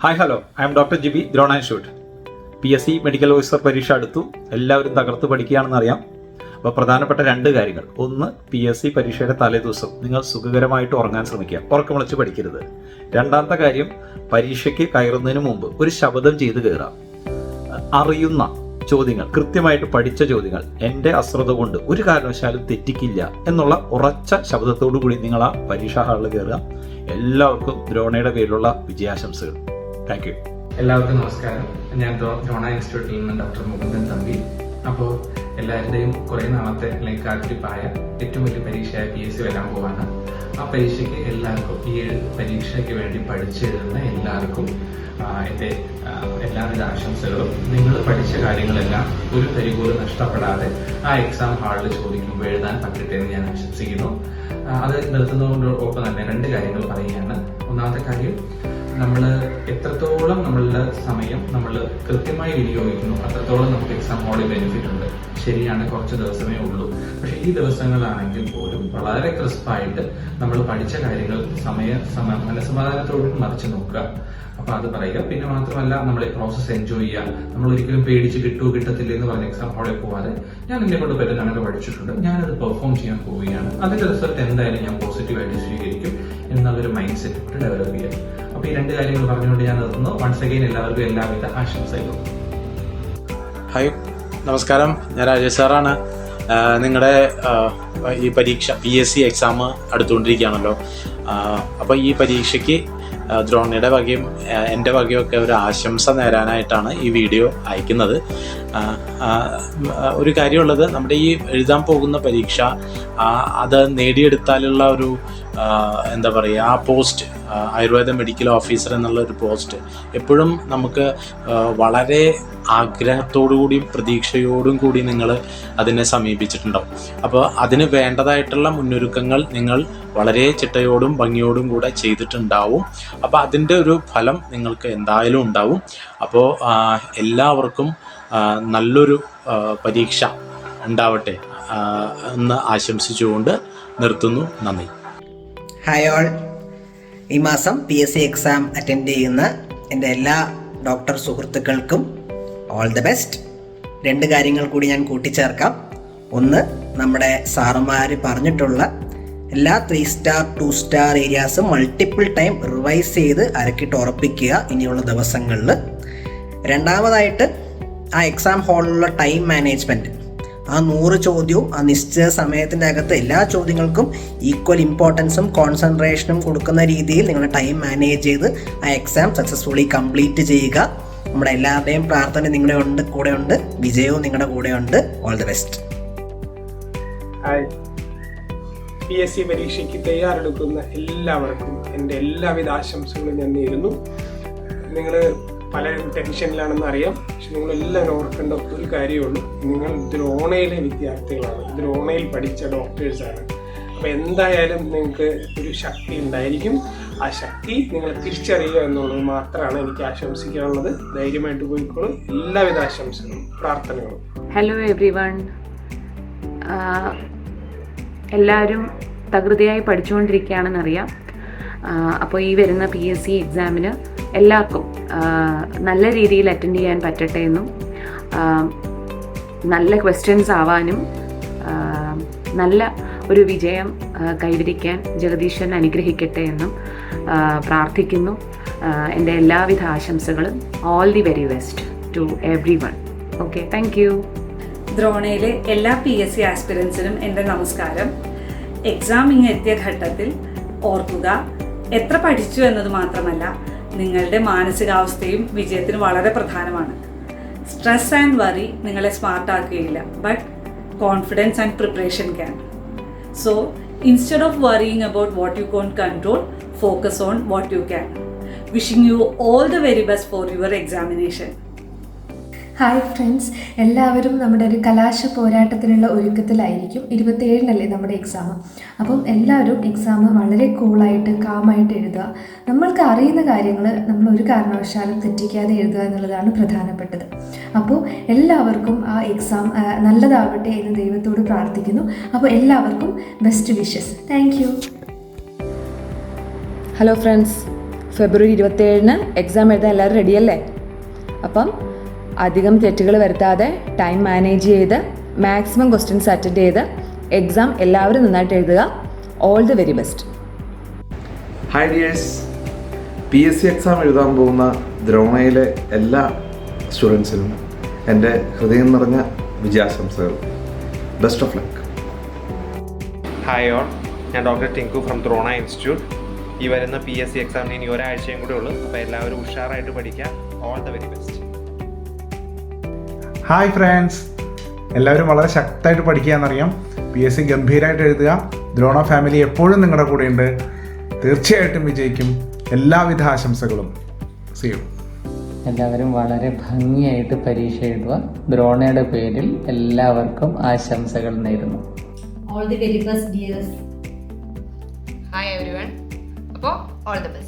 Hi hello, I am doctor Jibi Drona institute. PSC medical officer പരീക്ഷ അടുത്തു. എല്ലാവരും തകർത്ത് പഠിക്കുകയാണെന്ന് അറിയാം. അപ്പോൾ പ്രധാനപ്പെട്ട രണ്ട് കാര്യങ്ങൾ. ഒന്ന്, PSC പരീക്ഷയുടെ തലേദിവസം നിങ്ങൾ സുഖകരമായിട്ട് ഉറങ്ങാൻ ശ്രമിക്കുക, ഉറക്കമിളച്ച് പഠിക്കരുത്. രണ്ടാമത്തെ കാര്യം, പരീക്ഷയ്ക്ക് കയറുന്നതിന് മുമ്പ് ഒരു ശബ്ദം ചെയ്ത് കയറാം. അറിയുന്ന ചോദ്യങ്ങൾ, കൃത്യമായിട്ട് പഠിച്ച ചോദ്യങ്ങൾ എൻ്റെ അശ്രദ്ധ കൊണ്ട് ഒരു കാരണവശാലും തെറ്റിക്കില്ല എന്നുള്ള ഉറച്ച ശബ്ദത്തോടു കൂടി നിങ്ങൾ ആ പരീക്ഷാ ഹാളിൽ കയറുക. എല്ലാവർക്കും ദ്രോണയുടെ പേരിലുള്ള വിജയാശംസകൾ. Thank you. എല്ലാവർക്കും നമസ്കാരം. ഞാൻ ദ്രോണ ഇൻസ്റ്റിറ്റ്യൂട്ടിൽ നിന്ന് ഡോക്ടർ മുകുന്ദൻ തമ്പി. അപ്പോൾ എല്ലാവരുടെയും കുറേ നാളത്തെ അല്ലെങ്കിൽ കാത്തിരിപ്പായ ഏറ്റവും വലിയ പരീക്ഷയായ PSC വരാൻ പോവാണ്. ആ പരീക്ഷയ്ക്ക് എല്ലാവർക്കും, ഈ പരീക്ഷയ്ക്ക് വേണ്ടി പഠിച്ചെഴുതുന്ന എല്ലാവർക്കും എൻ്റെ എല്ലാവിധ ആശംസകളും. നിങ്ങൾ പഠിച്ച കാര്യങ്ങളെല്ലാം ഒരു തരി പോലും നഷ്ടപ്പെടാതെ ആ എക്സാം ഹാളിൽ ചോദിക്കുമ്പോൾ എഴുതാൻ പറ്റട്ടെ എന്ന് ഞാൻ ആശംസിക്കുന്നു. അത് നിർത്തുന്നതോടൊപ്പം തന്നെ രണ്ട് കാര്യങ്ങൾ പറയുകയാണ്. ഒന്നാമത്തെ കാര്യം, നമ്മൾ എത്രത്തോളം നമ്മളുടെ സമയം നമ്മൾ കൃത്യമായി വിനിയോഗിക്കുന്നു അത്രത്തോളം നമുക്ക് എക്സാം ഹാളിൽ ബെനിഫിറ്റ് ഉണ്ട്. ശരിയാണ്, കുറച്ച് ദിവസമേ ഉള്ളൂ. പക്ഷെ ഈ ദിവസങ്ങളാണെങ്കിൽ പോലും വളരെ ക്രിസ്പായിട്ട് നമ്മൾ പഠിച്ച കാര്യങ്ങൾ മനസ്സമാധാനത്തോടും മറിച്ച് നോക്കുക. അപ്പൊ അത് പറയുക. പിന്നെ മാത്രമല്ല, നമ്മൾ ഈ പ്രോസസ്സ് എൻജോയ് ചെയ്യുക. നമ്മൾ ഒരിക്കലും പേടിച്ച് കിട്ടില്ല എന്ന് പറഞ്ഞ എക്സാം ഹാളിൽ പോവാതെ ഞാൻ എന്നെ കൊണ്ട് പറ്റുന്നതൊക്കെ പഠിച്ചിട്ടുണ്ട്, ഞാനത് പെർഫോം ചെയ്യാൻ പോവുകയാണ്, അതിന്റെ റിസൾട്ട് എന്തായാലും ഞാൻ പോസിറ്റീവായിട്ട് സ്വീകരിക്കും എന്നുള്ളൊരു മൈൻഡ് സെറ്റ് ഡെവലപ്പ് ചെയ്യുക. അപ്പൊ ഈ രണ്ട് കാര്യങ്ങൾ പറഞ്ഞുകൊണ്ട് ഞാൻ നിർത്തുന്നു. വൺസ് അഗൈൻ എല്ലാവർക്കും എല്ലാവിധ ആശംസകളും. ഹായ്, നമസ്കാരം. ഞാൻ രാജേഷ് സാറാണ്. നിങ്ങളുടെ ഈ പരീക്ഷ PSC എക്സാം അടുത്തുകൊണ്ടിരിക്കുകയാണല്ലോ. അപ്പോൾ ഈ പരീക്ഷയ്ക്ക് ദ്രോണിയുടെ വകയും എൻ്റെ വകയൊക്കെ ഒരു ആശംസ നേരാനായിട്ടാണ് ഈ വീഡിയോ അയക്കുന്നത്. ഒരു കാര്യമുള്ളത്, നമ്മുടെ ഈ എഴുതാൻ പോകുന്ന പരീക്ഷ അത് നേടിയെടുത്താലുള്ള ഒരു എന്താ പറയുക, ആ പോസ്റ്റ്, ആയുർവേദ മെഡിക്കൽ ഓഫീസർ എന്നുള്ള ഒരു പോസ്റ്റ് എപ്പോഴും നമുക്ക് വളരെ ആഗ്രഹത്തോടുകൂടിയും പ്രതീക്ഷയോടും കൂടി നിങ്ങൾ അതിനെ സമീപിച്ചിട്ടുണ്ടാവും. അപ്പോൾ അതിന് വേണ്ടതായിട്ടുള്ള മുന്നൊരുക്കങ്ങൾ നിങ്ങൾ വളരെ ചിട്ടയോടും ഭംഗിയോടും കൂടെ ചെയ്തിട്ടുണ്ടാവും. അപ്പോൾ അതിൻ്റെ ഒരു ഫലം നിങ്ങൾക്ക് എന്തായാലും ഉണ്ടാവും. അപ്പോൾ എല്ലാവർക്കും നല്ലൊരു പരീക്ഷ ഉണ്ടാവട്ടെ എന്ന് ആശംസിച്ചുകൊണ്ട് നിർത്തുന്നു. നന്ദി. Hi all. ഈ മാസം PSC എക്സാം അറ്റൻഡ് ചെയ്യുന്ന എൻ്റെ എല്ലാ ഡോക്ടർ സുഹൃത്തുക്കൾക്കും ഓൾ ദ ബെസ്റ്റ്. രണ്ട് കാര്യങ്ങൾ കൂടി ഞാൻ കൂട്ടിച്ചേർക്കാം. ഒന്ന്, നമ്മുടെ സാറുമാർ പറഞ്ഞിട്ടുള്ള എല്ലാ 3 സ്റ്റാർ 2 സ്റ്റാർ ഏരിയാസും മൾട്ടിപ്പിൾ ടൈം റിവൈസ് ചെയ്ത് അരക്കിട്ട് ഉറപ്പിക്കുക ഇനിയുള്ള ദിവസങ്ങളിൽ. രണ്ടാമതായിട്ട്, ആ എക്സാം ഹാളിലുള്ള ടൈം മാനേജ്മെൻറ്റ്, ആ 100 ചോദ്യവും ആ നിശ്ചിത സമയത്തിൻ്റെ അകത്ത് എല്ലാ ചോദ്യങ്ങൾക്കും ഈക്വൽ ഇമ്പോർട്ടൻസും കോൺസെൻട്രേഷനും കൊടുക്കുന്ന രീതിയിൽ നിങ്ങളുടെ ടൈം മാനേജ് ചെയ്ത് ആ എക്സാം സക്സസ്ഫുള്ളി കംപ്ലീറ്റ് ചെയ്യുക. നമ്മുടെ എല്ലാവരുടെയും പ്രാർത്ഥന നിങ്ങളുടെ കൂടെ ഉണ്ട്, വിജയവും നിങ്ങളുടെ കൂടെ ഉണ്ട്. All the best. Hi, PSC പരീക്ഷയ്ക്ക് തയ്യാറെടുക്കുന്ന എല്ലാവർക്കും എൻ്റെ എല്ലാവിധ ആശംസകളും ഞാൻ നേരുന്നു. നിങ്ങൾ പലരും ടെൻഷനിലാണെന്ന് അറിയാം. പക്ഷെ നിങ്ങളെല്ലാവരും ഓർക്കേണ്ട ഒരു കാര്യമേ ഉള്ളൂ, നിങ്ങൾ ദ്രോണയിലെ വിദ്യാർത്ഥികളാണ്, ദ്രോണയിൽ പഠിച്ച ഡോക്ടേഴ്സാണ്. അപ്പോൾ എന്തായാലും നിങ്ങൾക്ക് ഒരു ശക്തി ഉണ്ടായിരിക്കും. ആ ശക്തി നിങ്ങൾ തിരിച്ചറിയുക എന്നുള്ളത് മാത്രമാണ് എനിക്ക് ആശംസിക്കാനുള്ളത്. ധൈര്യമായിട്ട് പോയിക്കോളും. എല്ലാവിധ ആശംസകളും പ്രാർത്ഥനകളും. Hello every one. എല്ലാവരും തകൃതിയായി പഠിച്ചുകൊണ്ടിരിക്കുകയാണെന്നറിയാം. അപ്പോൾ ഈ വരുന്ന PSC എക്സാമിന് എല്ലാവർക്കും നല്ല രീതിയിൽ അറ്റൻഡ് ചെയ്യാൻ പറ്റട്ടെ എന്നും നല്ല ക്വസ്റ്റ്യൻസ് ആവാനും നല്ല ഒരു വിജയം കൈവരിക്കാൻ ജഗദീശൻ അനുഗ്രഹിക്കട്ടെ എന്നും പ്രാർത്ഥിക്കുന്നു. എൻ്റെ എല്ലാവിധ ആശംസകളും. All the very best to everyone. Okay, thank you. ദ്രോണയിലെ എല്ലാ PSC ആസ്പിറൻസിനും എൻ്റെ നമസ്കാരം. എക്സാം ഇങ്ങ് എത്തിയ ഘട്ടത്തിൽ ഓർക്കുക, എത്ര പഠിച്ചു എന്നത് മാത്രമല്ല, നിങ്ങളുടെ മാനസികാവസ്ഥയും വിജയത്തിന് വളരെ പ്രധാനമാണ്. സ്ട്രെസ് ആൻഡ് വറി നിങ്ങളെ സ്മാർട്ടാക്കുകയില്ല, but confidence and preparation can. So instead of worrying about what you can't control, focus on what you can. Wishing you all the very best for your examination. Hi friends, എല്ലാവരും നമ്മുടെ ഒരു കലാശ പോരാട്ടത്തിനുള്ള ഒരുക്കത്തിലായിരിക്കും. 27-നല്ലേ നമ്മുടെ exam. അപ്പം എല്ലാവരും exam വളരെ കൂളായിട്ട് കാമായിട്ട് എഴുതുക. നമ്മൾക്ക് അറിയുന്ന കാര്യങ്ങൾ നമ്മൾ ഒരു കാരണവശാലും തെറ്റിക്കാതെ എഴുതുക എന്നുള്ളതാണ് പ്രധാനപ്പെട്ടത്. അപ്പോൾ എല്ലാവർക്കും ആ എക്സാം നല്ലതാവട്ടെ എന്ന് ദൈവത്തോട് പ്രാർത്ഥിക്കുന്നു. അപ്പോൾ എല്ലാവർക്കും best wishes. Thank you. Hello friends, ഫെബ്രുവരി 27-ന് എക്സാം എഴുതാൻ എല്ലാവരും റെഡിയല്ലേ? അപ്പം അധികം തെറ്റുകൾ വരുത്താതെ ടൈം മാനേജ് ചെയ്ത് മാക്സിമം ക്വസ്റ്റ്യൻസ് അറ്റൻഡ് ചെയ്ത് എക്സാം എല്ലാവരും നന്നായിട്ട് എഴുതുക. All the very best. Hi dears, PSC exam എഴുതാൻ പോകുന്ന ദ്രോണയിലെ എല്ലാ സ്റ്റുഡൻസിനും എൻ്റെ ഹൃദയം നിറഞ്ഞ വിജയാശംസകൾ. Best of luck. Hi all, ഞാൻ doctor Tinku from Drona institute. ഈ വരുന്ന PSC എക്സാമിന് ഇനി ഒരാഴ്ചയും കൂടെ ഉള്ളൂ. അപ്പോൾ എല്ലാവരും ഉഷാറായിട്ട് പഠിക്കുക. All the very best. Hi friends, എല്ലാവരും വളരെ ശക്തമായിട്ട് പഠിക്കുകയെന്നറിയാം. PSC ഗംഭീരമായിട്ട് എഴുതുക. ദ്രോണ ഫാമിലി എപ്പോഴും നിങ്ങളുടെ കൂടെയുണ്ട്. തീർച്ചയായിട്ടും വിജയിക്കും. എല്ലാവിധ ആശംസകളും. See you. എല്ലാവരും വളരെ ഭംഗിയായിട്ട് പരീക്ഷ എഴുതുക. ദ്രോണയുടെ പേരിൽ എല്ലാവർക്കും ആശംസകൾ നേരുന്നു. All the very best dears. Hi everyone. അപ്പോൾ ഓൾ ദി ബെസ്റ്റ്.